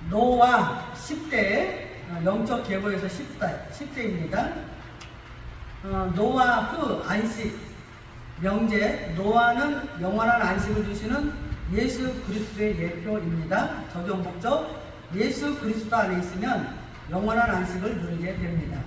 노아 10대, 영적 계보에서 10대입니다. 노아 후 안식, 명제, 노아는 영원한 안식을 주시는 예수 그리스도의 예표입니다. 적용 목적, 예수 그리스도 안에 있으면 영원한 안식을 누리게 됩니다.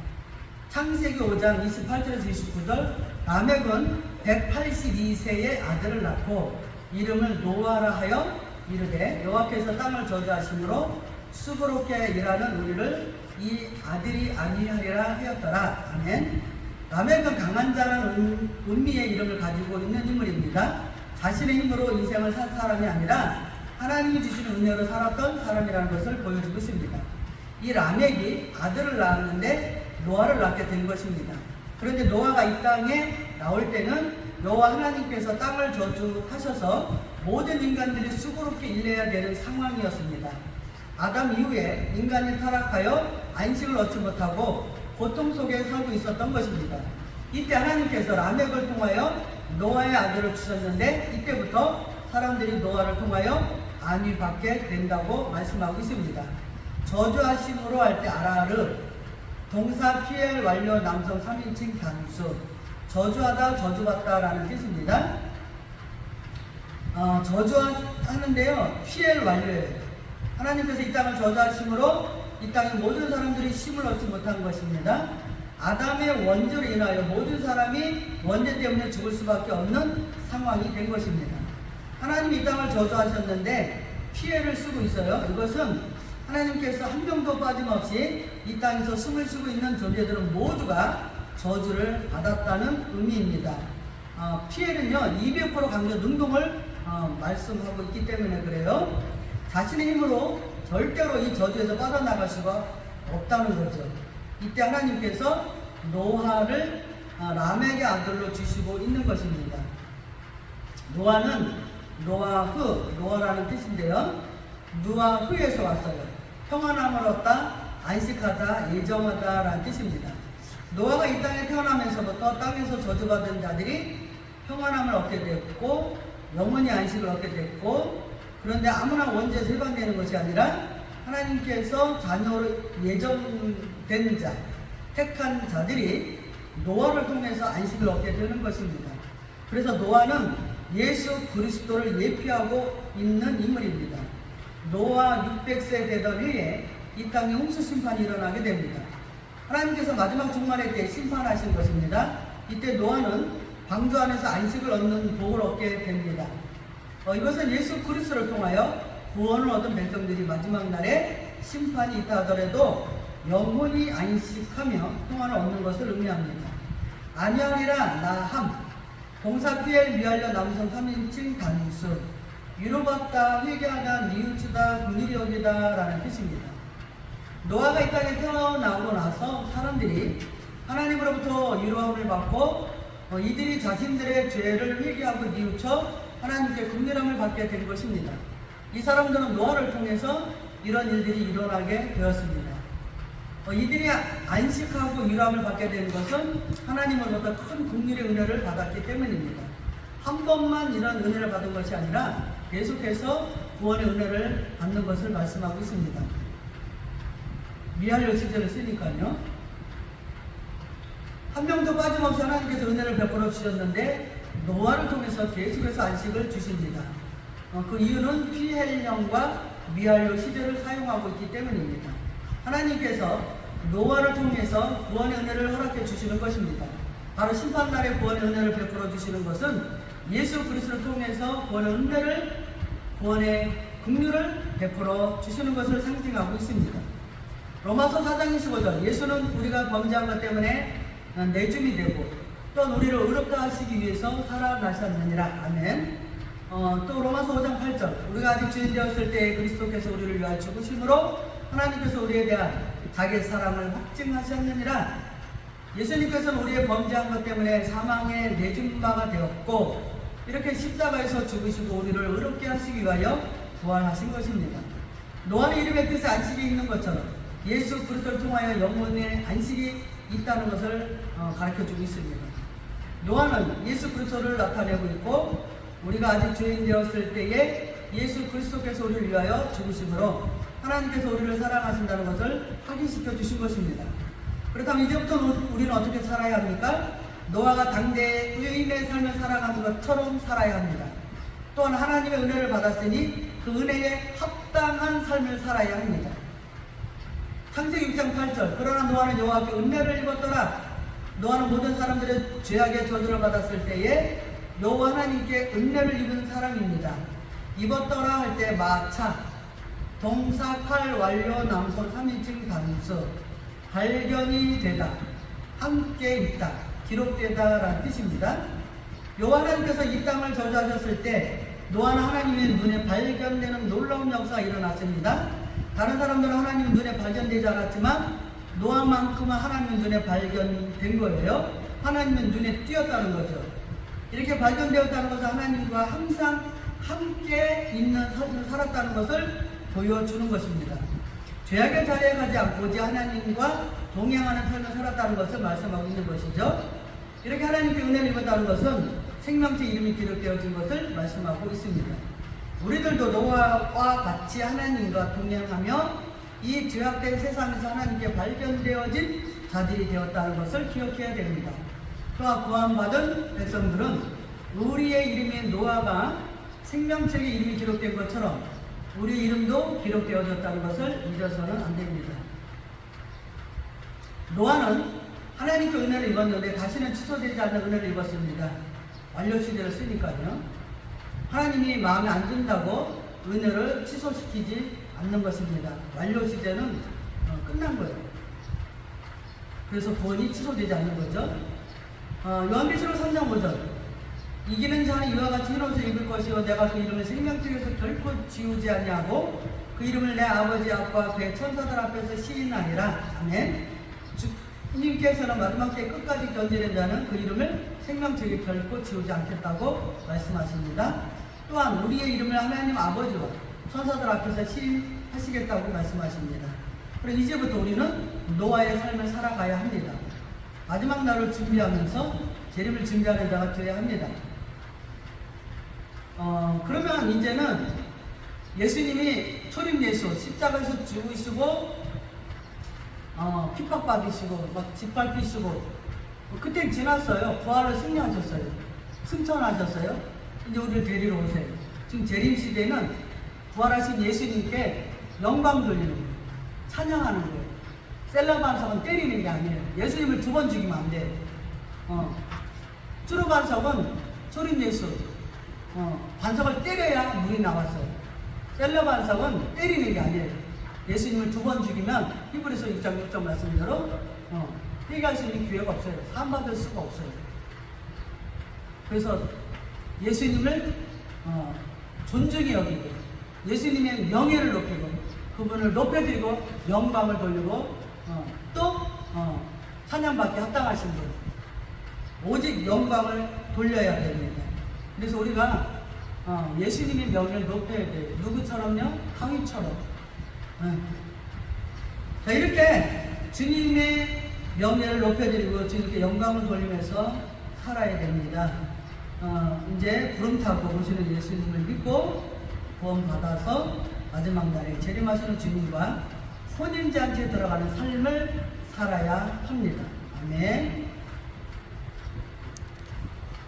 창세기 5장 28절에서 29절, 라멕은 182세의 아들을 낳고 이름을 노아라 하여 이르되 여호와께서 땅을 저주하심으로 수고롭게 일하는 우리를 이 아들이 아니하리라 하였더라. 아멘. 라멕은 강한 자라는 은미의 이름을 가지고 있는 인물입니다. 자신의 힘으로 인생을 산 사람이 아니라 하나님이 주신 은혜로 살았던 사람이라는 것을 보여주고 있습니다. 이 라멕이 아들을 낳았는데 노아를 낳게 된 것입니다. 그런데 노아가 이 땅에 나올 때는 여호와 하나님께서 땅을 저주하셔서 모든 인간들이 수고롭게 일해야 되는 상황이었습니다. 아담 이후에 인간이 타락하여 안식을 얻지 못하고 고통 속에 살고 있었던 것입니다. 이때 하나님께서 라멕을 통하여 노아의 아들을 주셨는데 이때부터 사람들이 노아를 통하여 안위 받게 된다고 말씀하고 있습니다. 저주하심으로 할 때 아라르, 동사 PL 완료 남성 3인칭 단수, 저주하다, 저주받다라는 뜻입니다. 저주하는데요, PL 완료예요. 하나님께서 이 땅을 저주하심으로 이 땅의 모든 사람들이 쉼을 얻지 못한 것입니다. 아담의 원죄로 인하여 모든 사람이 원죄 때문에 죽을 수밖에 없는 상황이 된 것입니다. 하나님이 이 땅을 저주하셨는데 피해를 쓰고 있어요. 이것은 하나님께서 한 명도 빠짐없이 이 땅에서 숨을 쉬고 있는 존재들은 모두가 저주를 받았다는 의미입니다. 피해는요 200% 강조 능동을 말씀하고 있기 때문에 그래요. 자신의 힘으로 절대로 이 저주에서 빠져나갈 수가 없다는 거죠. 이때 하나님께서 노아를 라멕의 아들로 주시고 있는 것입니다. 노아는 노아후, 노아라는 뜻인데요. 노아후에서 왔어요. 평안함을 얻다, 안식하다, 예정하다 라는 뜻입니다. 노아가 이 땅에 태어나면서부터 땅에서 저주받은 자들이 평안함을 얻게 됐고 영원히 안식을 얻게 됐고, 그런데 아무나 원죄에서 해방되는 것이 아니라 하나님께서 자녀로 예정된 자, 택한 자들이 노아를 통해서 안식을 얻게 되는 것입니다. 그래서 노아는 예수 그리스도를 예표하고 있는 인물입니다. 노아 600세 되던 해에 이 땅에 홍수 심판이 일어나게 됩니다. 하나님께서 마지막 종말의 때 심판하신 것입니다. 이때 노아는 방주 안에서 안식을 얻는 복을 얻게 됩니다. 이것은 예수 그리스도를 통하여 구원을 얻은 백성들이 마지막 날에 심판이 있다 하더라도 영원히 안식하며 평안을 얻는 것을 의미합니다. 안녕이라 나함, 동사 PL 미완료 남성 3인칭 단수, 위로받다, 회개하다, 뉘우치다, 긍휼히 여기다 라는 뜻입니다. 노아가 이 땅에 태어나고 나서 사람들이 하나님으로부터 위로함을 받고 이들이 자신들의 죄를 회개하고 뉘우쳐 하나님께 긍휼함을 받게 된 것입니다. 이 사람들은 노아를 통해서 이런 일들이 일어나게 되었습니다. 이들이 안식하고 위로함을 받게 된 것은 하나님으로부터 큰 긍휼의 은혜를 받았기 때문입니다. 한 번만 이런 은혜를 받은 것이 아니라 계속해서 구원의 은혜를 받는 것을 말씀하고 있습니다. 미완료 시제를 쓰니까요. 한 명도 빠짐없이 하나님께서 은혜를 베풀어 주셨는데 노아를 통해서 계속해서 안식을 주십니다. 그 이유는 피헬령과 미완료 시제를 사용하고 있기 때문입니다. 하나님께서 노아를 통해서 구원의 은혜를 허락해 주시는 것입니다. 바로 심판날에 구원의 은혜를 베풀어 주시는 것은 예수 그리스도를 통해서 구원의 긍휼을 베풀어 주시는 것을 상징하고 있습니다. 로마서 4장 25절, 예수는 우리가 범죄한 것 때문에 내줌이 되고 또 우리를 의롭다 하시기 위해서 살아나셨느니라. 아멘. 또 로마서 5장 8절, 우리가 아직 죄인 되었을 때 그리스도께서 우리를 위하여 죽으심으로 하나님께서 우리에 대한 자기의 사랑을 확증하셨느니라. 예수님께서는 우리의 범죄한 것 때문에 사망에 내준 바가 되었고 이렇게 십자가에서 죽으시고 우리를 의롭게 하시기 위하여 부활하신 것입니다. 노아의 이름의 뜻에 안식이 있는 것처럼 예수 그리스도를 통하여 영혼의 안식이 있다는 것을 가르쳐주고 있습니다. 노아는 예수 그리스도를 나타내고 있고 우리가 아직 죄인 되었을 때에 예수 그리스도께서 우리를 위하여 죽으심으로 하나님께서 우리를 사랑하신다는 것을 확인시켜 주신 것입니다. 그렇다면 이제부터 우리는 어떻게 살아야 합니까? 노아가 당대의 의인의 삶을 살아가는 것처럼 살아야 합니다. 또한 하나님의 은혜를 받았으니 그 은혜에 합당한 삶을 살아야 합니다. 창세기 6장 8절 그러나 노아는 여호와께 은혜를 입었더라. 노아는 모든 사람들의 죄악의 저주를 받았을 때에 여호와 하나님께 은혜를 입은 사람입니다. 입었더라 할 때 마차, 동사 칼 완료 남소 3인칭 단수, 발견이 되다, 함께 있다, 기록되다 라는 뜻입니다. 여호와 하나님께서 이 땅을 저주하셨을 때 노아는 하나님의 눈에 발견되는 놀라운 역사가 일어났습니다. 다른 사람들은 하나님 눈에 발견되지 않았지만 노아만큼은 하나님 눈에 발견된 거예요. 하나님은 눈에 띄었다는 거죠. 이렇게 발견되었다는 것은 하나님과 항상 함께 있는 삶을 살았다는 것을 보여주는 것입니다. 죄악의 자리에 가지 않고 오직 하나님과 동행하는 삶을 살았다는 것을 말씀하고 있는 것이죠. 이렇게 하나님께 은혜를 입었다는 것은 생명체 이름이 기록되어진 것을 말씀하고 있습니다. 우리들도 노아와 같이 하나님과 동행하며 이 죄악된 세상에서 하나님께 발견되어진 자들이 되었다는 것을 기억해야 됩니다. 또한 구원받은 백성들은 우리의 이름인 노아가 생명책에 이름이 기록된 것처럼 우리 이름도 기록되어졌다는 것을 잊어서는 안 됩니다. 노아는 하나님께 은혜를 입었는데 다시는 취소되지 않는 은혜를 입었습니다. 완료시대를 쓰니까요. 하나님이 마음에 안 든다고 은혜를 취소시키지 않는 것입니다. 완료시대는 끝난 거예요. 그래서 구원이 취소되지 않는 거죠. 요한계시록 3장 5절 이기는 자는 이와 같이 흰 옷을 입을 것이요 내가 그 이름을 생명책에서 결코 지우지 아니하고 그 이름을 내 아버지 앞과 그의 천사들 앞에서 시인하리라. 아멘. 주님께서는 마지막 때 끝까지 견디는 자는 그 이름을 생명책에 결코 지우지 않겠다고 말씀하십니다. 또한 우리의 이름을 하나님 아버지와 천사들 앞에서 시인하시겠다고 말씀하십니다. 그래서 이제부터 우리는 노아의 삶을 살아가야 합니다. 마지막 날을 준비하면서 재림을 준비하는 자가 되어야 합니다. 그러면 이제는 예수님이 초림 예수, 십자가에서 죽으시고 핍박받으시고 막 짓밟히시고 그때 지났어요. 부활을 승리하셨어요. 승천하셨어요. 이제 우리를 데리러 오세요. 지금 재림시대는 부활하신 예수님께 영광 돌리는 거예요. 찬양하는 거예요. 셀러 반석은 때리는 게 아니에요. 예수님을 2번 죽이면 안 돼요. 쭈루 반석은 초림 예수 반석을 때려야 물이 나왔어요. 셀러 반석은 때리는 게 아니에요. 예수님을 2번 죽이면 히브리서 6장 6절 말씀대로 회개할 수 있는 기회가 없어요. 사함받을 수가 없어요. 그래서 예수님을 존중히 여기고 예수님의 명예를 높이고 그분을 높여드리고 영광을 돌리고 또 찬양받기 합당하신 분 오직 영광을 돌려야 됩니다. 그래서 우리가 예수님의 명예를 높여야 돼요. 누구처럼요? 다윗처럼. 자, 이렇게 주님의 명예를 높여드리고 주님께 영광을 돌리면서 살아야 됩니다. 이제 구름 타고 오시는 예수님을 믿고 구원 받아서 마지막 날에 재림하시는 주님과 혼인잔치에 들어가는 삶을 살아야 합니다. 아멘.